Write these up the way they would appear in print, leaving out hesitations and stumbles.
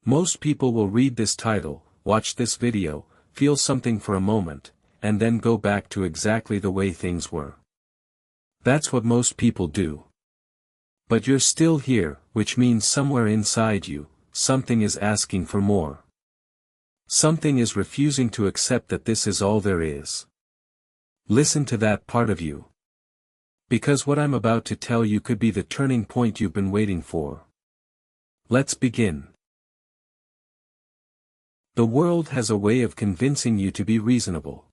Most people will read this title, watch this video, feel something for a moment, and then go back to exactly the way things were. That's what most people do. But you're still here, which means somewhere inside you, something is asking for more. Something is refusing to accept that this is all there is. Listen to that part of you. Because what I'm about to tell you could be the turning point you've been waiting for. Let's begin. The world has a way of convincing you to be reasonable.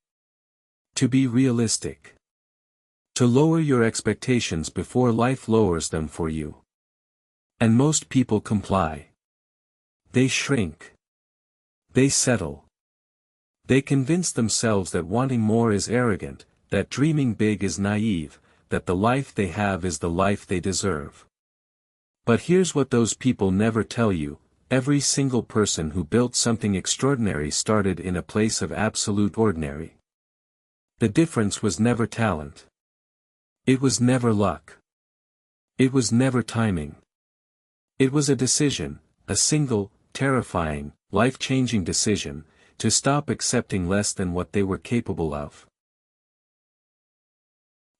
To be realistic. To lower your expectations before life lowers them for you. And most people comply. They shrink. They settle. They convince themselves that wanting more is arrogant, that dreaming big is naive, that the life they have is the life they deserve. But here's what those people never tell you: every single person who built something extraordinary started in a place of absolute ordinary. The difference was never talent. It was never luck. It was never timing. It was a decision, a single, terrifying, life-changing decision, to stop accepting less than what they were capable of.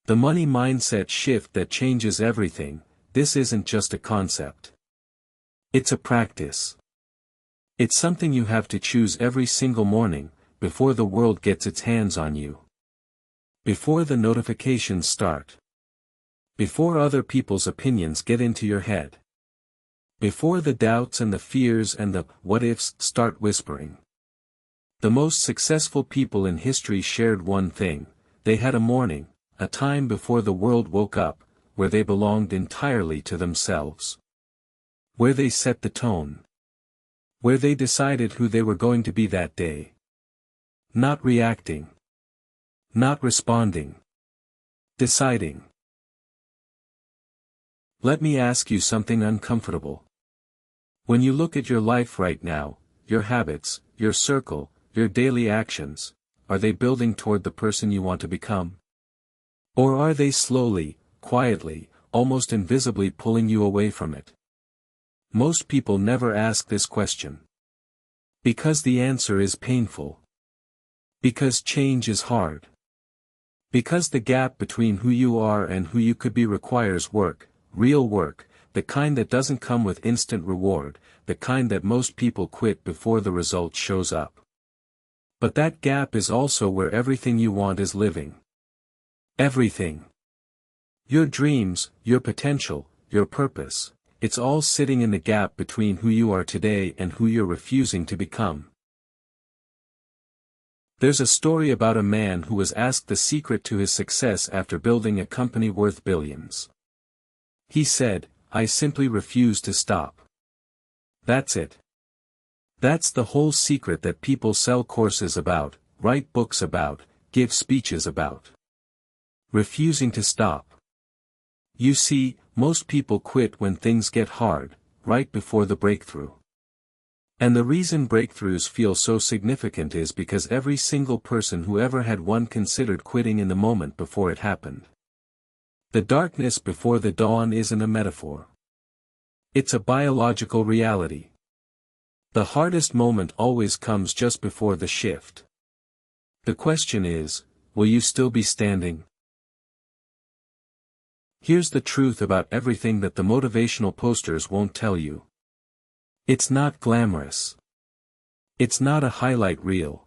The money mindset shift that changes everything. This isn't just a concept. It's a practice. It's something you have to choose every single morning, before the world gets its hands on you. Before the notifications start. Before other people's opinions get into your head. Before the doubts and the fears and the what-ifs start whispering. The most successful people in history shared one thing: they had a morning, a time before the world woke up, where they belonged entirely to themselves. Where they set the tone. Where they decided who they were going to be that day. Not reacting. Not responding. Deciding. Let me ask you something uncomfortable. When you look at your life right now, your habits, your circle, your daily actions, are they building toward the person you want to become? Or are they slowly, quietly, almost invisibly pulling you away from it? Most people never ask this question. Because the answer is painful. Because change is hard. Because the gap between who you are and who you could be requires work, real work, the kind that doesn't come with instant reward, the kind that most people quit before the result shows up. But that gap is also where everything you want is living. Everything. Your dreams, your potential, your purpose, it's all sitting in the gap between who you are today and who you're refusing to become. There's a story about a man who was asked the secret to his success after building a company worth billions. He said, "I simply refuse to stop." That's it. That's the whole secret that people sell courses about, write books about, give speeches about. Refusing to stop. You see, most people quit when things get hard, right before the breakthrough. And the reason breakthroughs feel so significant is because every single person who ever had one considered quitting in the moment before it happened. The darkness before the dawn isn't a metaphor. It's a biological reality. The hardest moment always comes just before the shift. The question is, will you still be standing? Here's the truth about everything that the motivational posters won't tell you. It's not glamorous. It's not a highlight reel.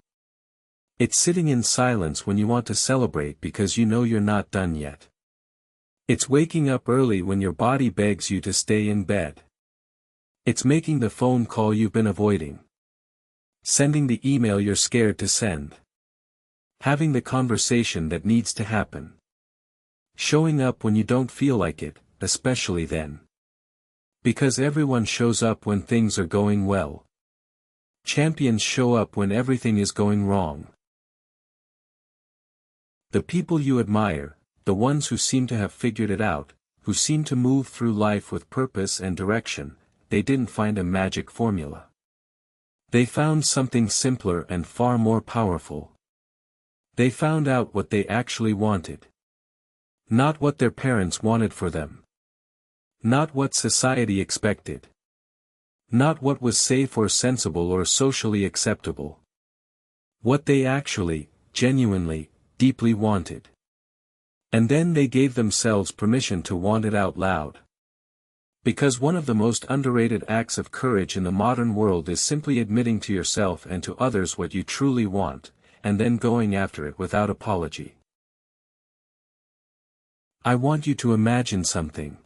It's sitting in silence when you want to celebrate because you know you're not done yet. It's waking up early when your body begs you to stay in bed. It's making the phone call you've been avoiding. Sending the email you're scared to send. Having the conversation that needs to happen. Showing up when you don't feel like it, especially then. Because everyone shows up when things are going well. Champions show up when everything is going wrong. The people you admire, the ones who seem to have figured it out, who seem to move through life with purpose and direction, they didn't find a magic formula. They found something simpler and far more powerful. They found out what they actually wanted. Not what their parents wanted for them. Not what society expected. Not what was safe or sensible or socially acceptable. What they actually, genuinely, deeply wanted. And then they gave themselves permission to want it out loud. Because one of the most underrated acts of courage in the modern world is simply admitting to yourself and to others what you truly want, and then going after it without apology. I want you to imagine something.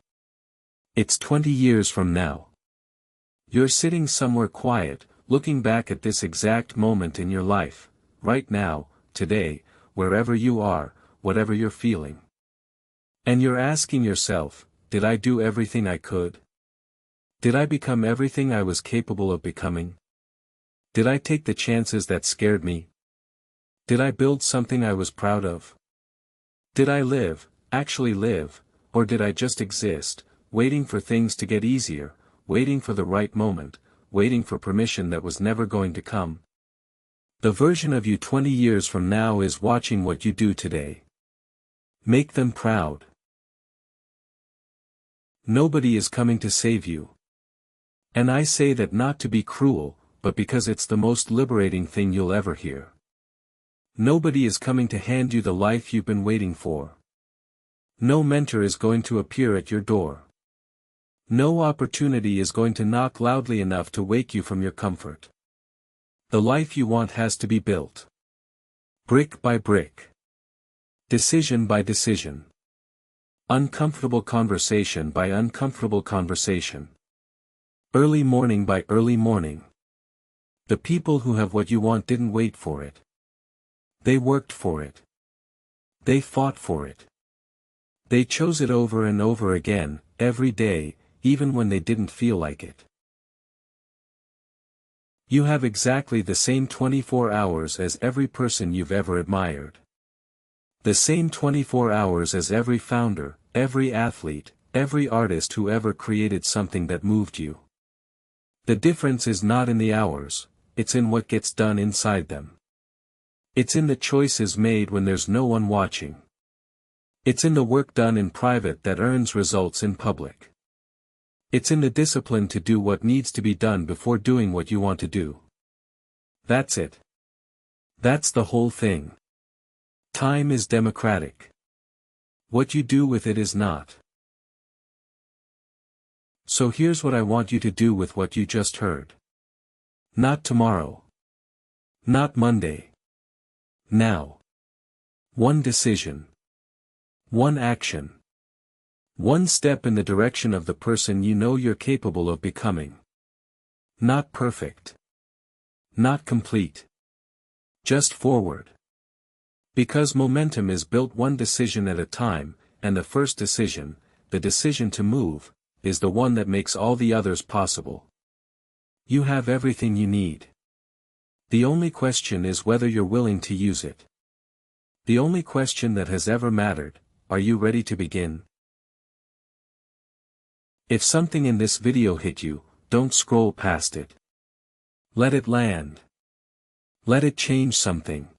It's 20 years from now. You're sitting somewhere quiet, looking back at this exact moment in your life, right now, today, wherever you are, whatever you're feeling. And you're asking yourself, did I do everything I could? Did I become everything I was capable of becoming? Did I take the chances that scared me? Did I build something I was proud of? Did I live, actually live, or did I just exist, waiting for things to get easier, waiting for the right moment, waiting for permission that was never going to come? The version of you 20 years from now is watching what you do today. Make them proud. Nobody is coming to save you. And I say that not to be cruel, but because it's the most liberating thing you'll ever hear. Nobody is coming to hand you the life you've been waiting for. No mentor is going to appear at your door. No opportunity is going to knock loudly enough to wake you from your comfort. The life you want has to be built. Brick by brick. Decision by decision. Uncomfortable conversation by uncomfortable conversation. Early morning by early morning. The people who have what you want didn't wait for it. They worked for it. They fought for it. They chose it over and over again, every day, even when they didn't feel like it. You have exactly the same 24 hours as every person you've ever admired. The same 24 hours as every founder, every athlete, every artist who ever created something that moved you. The difference is not in the hours, it's in what gets done inside them. It's in the choices made when there's no one watching. It's in the work done in private that earns results in public. It's in the discipline to do what needs to be done before doing what you want to do. That's it. That's the whole thing. Time is democratic. What you do with it is not. So here's what I want you to do with what you just heard. Not tomorrow. Not Monday. Now. One decision. One action. One step in the direction of the person you know you're capable of becoming. Not perfect. Not complete. Just forward. Because momentum is built one decision at a time, and the first decision, the decision to move, is the one that makes all the others possible. You have everything you need. The only question is whether you're willing to use it. The only question that has ever mattered, are you ready to begin? If something in this video hit you, don't scroll past it. Let it land. Let it change something.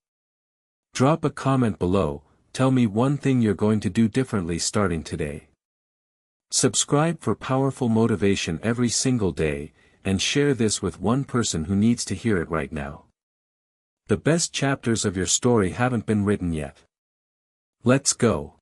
Drop a comment below, tell me one thing you're going to do differently starting today. Subscribe for powerful motivation every single day, and share this with one person who needs to hear it right now. The best chapters of your story haven't been written yet. Let's go.